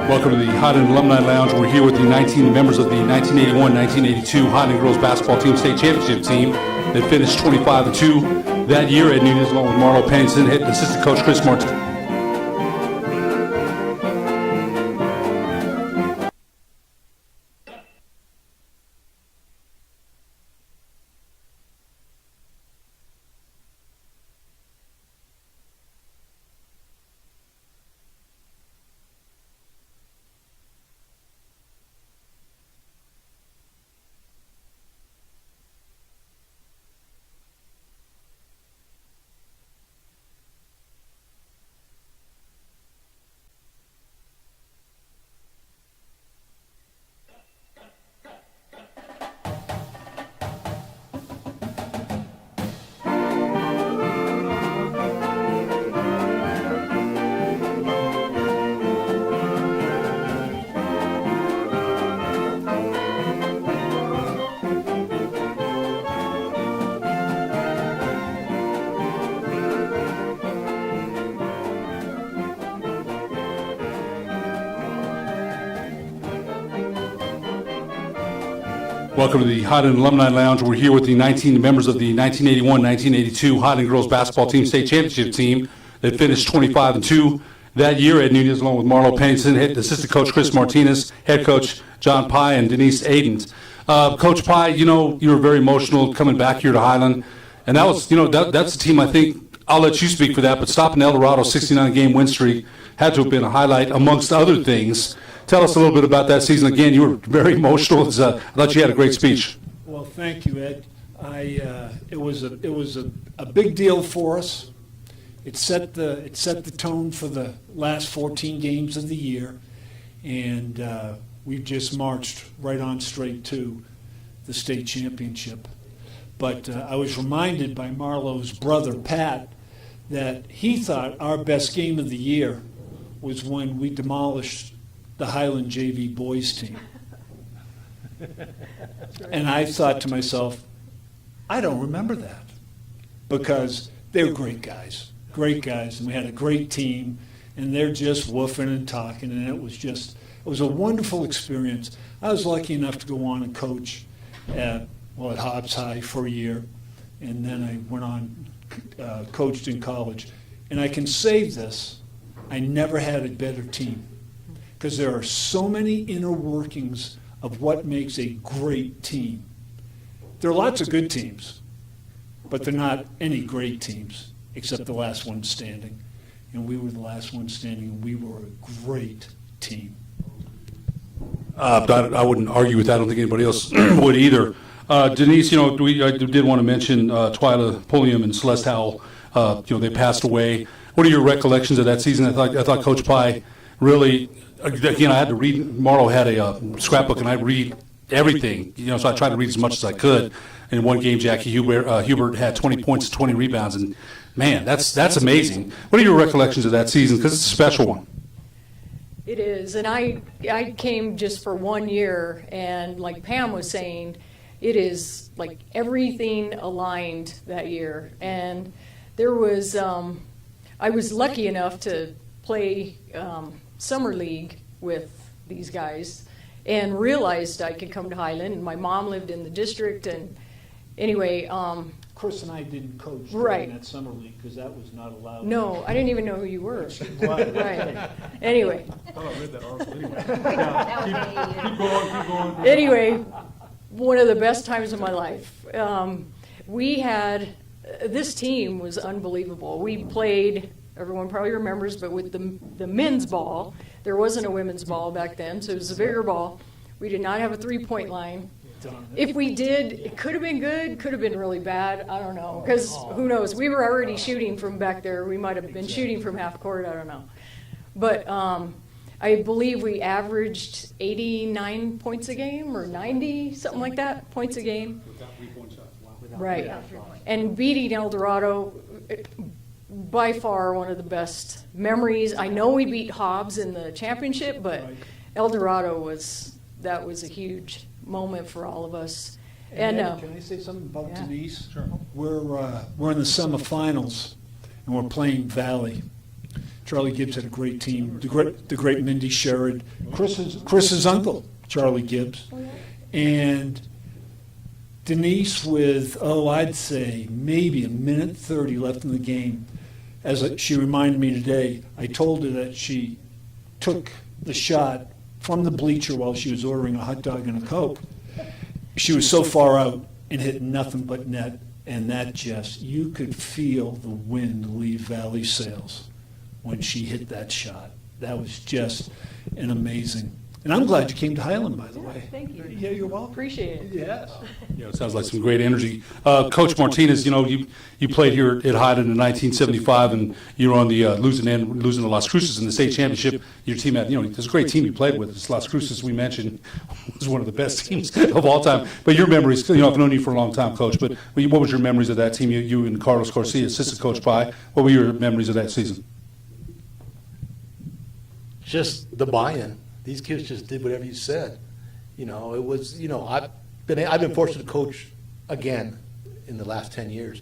Welcome to the Highland Alumni Lounge. We're here with the 19 members of the 1981-1982 Highland Girls Basketball Team State Championship team that finished 25-2 that year. Ed Nunez along with Marlo Pennington, head assistant coach Chris Martin. Welcome to the Highland Alumni Lounge. We're here with the 19 members of the 1981-1982 Highland Girls Basketball Team State Championship team that finished 25-2 that year. Ed Nunez along with Marlo Pennington, head assistant coach Chris Martinez, head coach John Pye, and Denise Aidens. Coach Pye, you know, you were very emotional coming back here to Highland, and that was, you know, that's a team I think, I'll let you speak for that, but stopping El Dorado's 69-game win streak had to have been a highlight amongst other things. Tell us a little bit about that season. Again, you were very emotional. I thought you had a great speech. Well, thank you, Ed. It was a big deal for us. It set the tone for the last 14 games of the year, and we've just marched right on straight to the state championship. But I was reminded by Marlo's brother, Pat, that he thought our best game of the year was when we demolished the Highland JV boys team. And I thought to myself, I don't remember that, because they were great guys, and we had a great team, and they're just woofing and talking, and it was a wonderful experience. I was lucky enough to go on and coach at Hobbs High for a year, and then I went on, coached in college. And I can say this, I never had a better team, because there are so many inner workings of what makes a great team. There are lots of good teams, but they're not any great teams, except the last one standing. And we were the last one standing, and we were a great team. I wouldn't argue with that. I don't think anybody else would either. Denise, you know, I did want to mention Twyla Pulliam and Celeste Howell. You know, they passed away. What are your recollections of that season? I thought Coach Pye really, again, I had to read, Marlo had a scrapbook, and I read everything, you know, so I tried to read as much as I could. In one game, Jackie Hubert had 20 points, 20 rebounds, and man, that's amazing. What are your recollections of that season? Because it's a special one. It is, and I came just for 1 year, and like Pam was saying, it is like everything aligned that year. And there was, I was lucky enough to play summer league with these guys and realized I could come to Highland, and my mom lived in the district, and anyway. Chris and I didn't coach right. during that summer league because that was not allowed. No, I didn't even know who you were. Right. Anyway. I thought I read that article anyway. Keep going. Anyway, one of the best times of my life. We had, this team was unbelievable. We played, everyone probably remembers, but with the men's ball. There wasn't a women's ball back then, so it was a bigger ball. We did not have a three-point line. If we did, it could have been good, could have been really bad. I don't know, because who knows? We were already shooting from back there. We might have been shooting from half court. I don't know. But I believe we averaged 89 points a game or 90, something like that, points a game. Without 3-point shots. Wow. Right. And beating El Dorado, by far one of the best memories. I know we beat Hobbs in the championship, but El Dorado was a huge moment for all of us. And can I say something about Yeah. Denise? Sure. We're in the semifinals, and we're playing Valley. Charlie Gibbs had a great team. The great Mindy Sherrod, Chris's uncle, Charlie Gibbs, and Denise with, I'd say maybe a minute 30 left in the game. She reminded me today, I told her that she took the shot from the bleacher while she was ordering a hot dog and a Coke. She was so far out and hit nothing but net, and that just, you could feel the wind leave Valley Sails when she hit that shot. That was just an amazing. And I'm glad you came to Highland, by the way. Thank you. Yeah, you're welcome. Appreciate it. Yes. It sounds like some great energy. Coach Martinez, you played here at Highland in 1975, and you were on the losing to Las Cruces in the state championship. Your team had, there's a great team you played with. This Las Cruces, we mentioned, was one of the best teams of all time. But your memories, I've known you for a long time, Coach, but what was your memories of that team? You and Carlos Garcia, assistant coach by, what were your memories of that season? Just the buy-in. These kids just did whatever you said. It was, I've been fortunate to coach again in the last 10 years,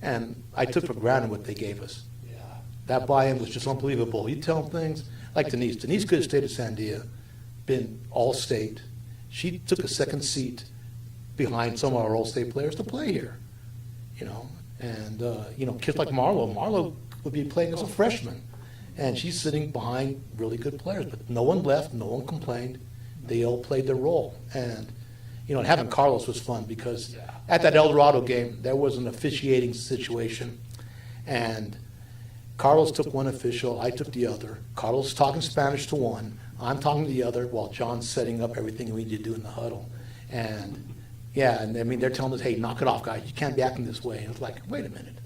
and I took for granted what they gave us. Yeah. That buy-in was just unbelievable. You tell them things like Denise. Denise could have stayed at Sandia, been all-state. She took a second seat behind some of our all-state players to play here, and kids like Marlo would be playing as a freshman. And she's sitting behind really good players, but no one left, no one complained. They all played their role. And, and having Carlos was fun because at that El Dorado game, there was an officiating situation. And Carlos took one official, I took the other. Carlos is talking Spanish to one, I'm talking to the other, while John's setting up everything we need to do in the huddle. And, they're telling us, hey, knock it off, guys. You can't be acting this way. And it's like, wait a minute.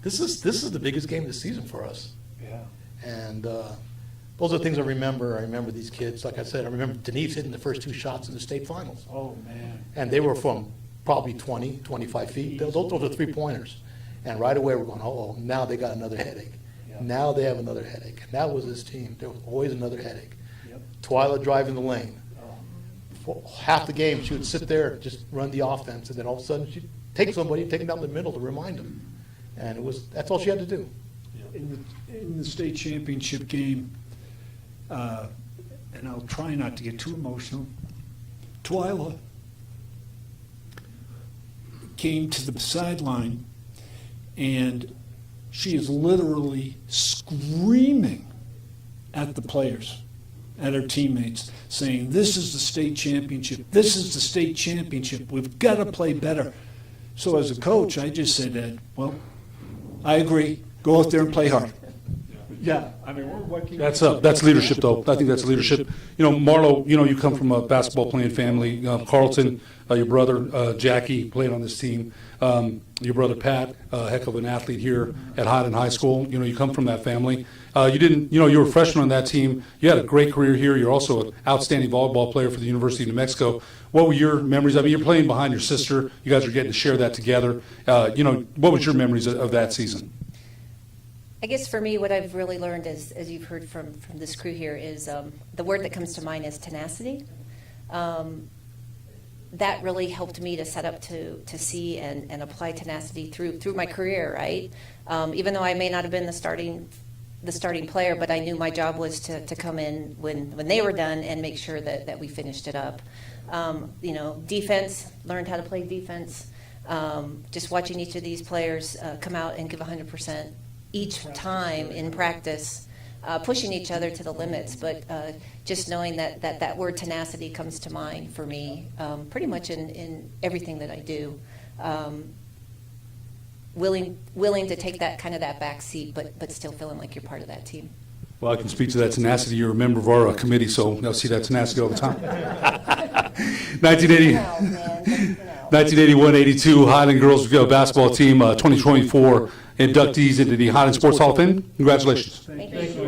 This is the biggest game of the season for us. Yeah. And those are the things I remember. I remember these kids. Like I said, I remember Denise hitting the first two shots in the state finals. Oh, man. And they were from probably 20, 25 feet. Those are three-pointers. And right away we're going, now they got another headache. Yeah. Now they have another headache. And that was this team. There was always another headache. Yep. Twyla driving the lane. Oh. For half the game, she would sit there, just run the offense, and then all of a sudden she'd take somebody, take them down the middle to remind them. And that's all she had to do. In the state championship game, and I'll try not to get too emotional, Twyla came to the sideline, and she is literally screaming at the players, at her teammates, saying, this is the state championship, this is the state championship, we've got to play better. So as a coach, I just said, well, I agree, go out there and play hard. Yeah, I mean, we're working. That's leadership, though. I think that's leadership. Marlo, you come from a basketball playing family. Carlton, your brother Jackie played on this team. Your brother Pat, a heck of an athlete here at Highland High School. You come from that family. You were a freshman on that team. You had a great career here. You're also an outstanding volleyball player for the University of New Mexico. What were your memories? I mean, you're playing behind your sister. You guys are getting to share that together. What was your memories of that season? I guess for me, what I've really learned is, as you've heard from this crew here, is the word that comes to mind is tenacity. That really helped me to set up to see and apply tenacity through my career, right? Even though I may not have been the starting player, but I knew my job was to come in when they were done and make sure that we finished it up. Defense, learned how to play defense. Just watching each of these players come out and give 100% each time in practice, pushing each other to the limits, but just knowing that word tenacity comes to mind for me pretty much in everything that I do. Willing to take that back seat, but still feeling like you're part of that team. Well, I can speak to that tenacity. You're a member of our committee, so I'll see that tenacity all the time. 1981-82 Highland Girls Basketball Team, 2024 inductees into the Highland Sports Hall of Fame. Congratulations. Thank you.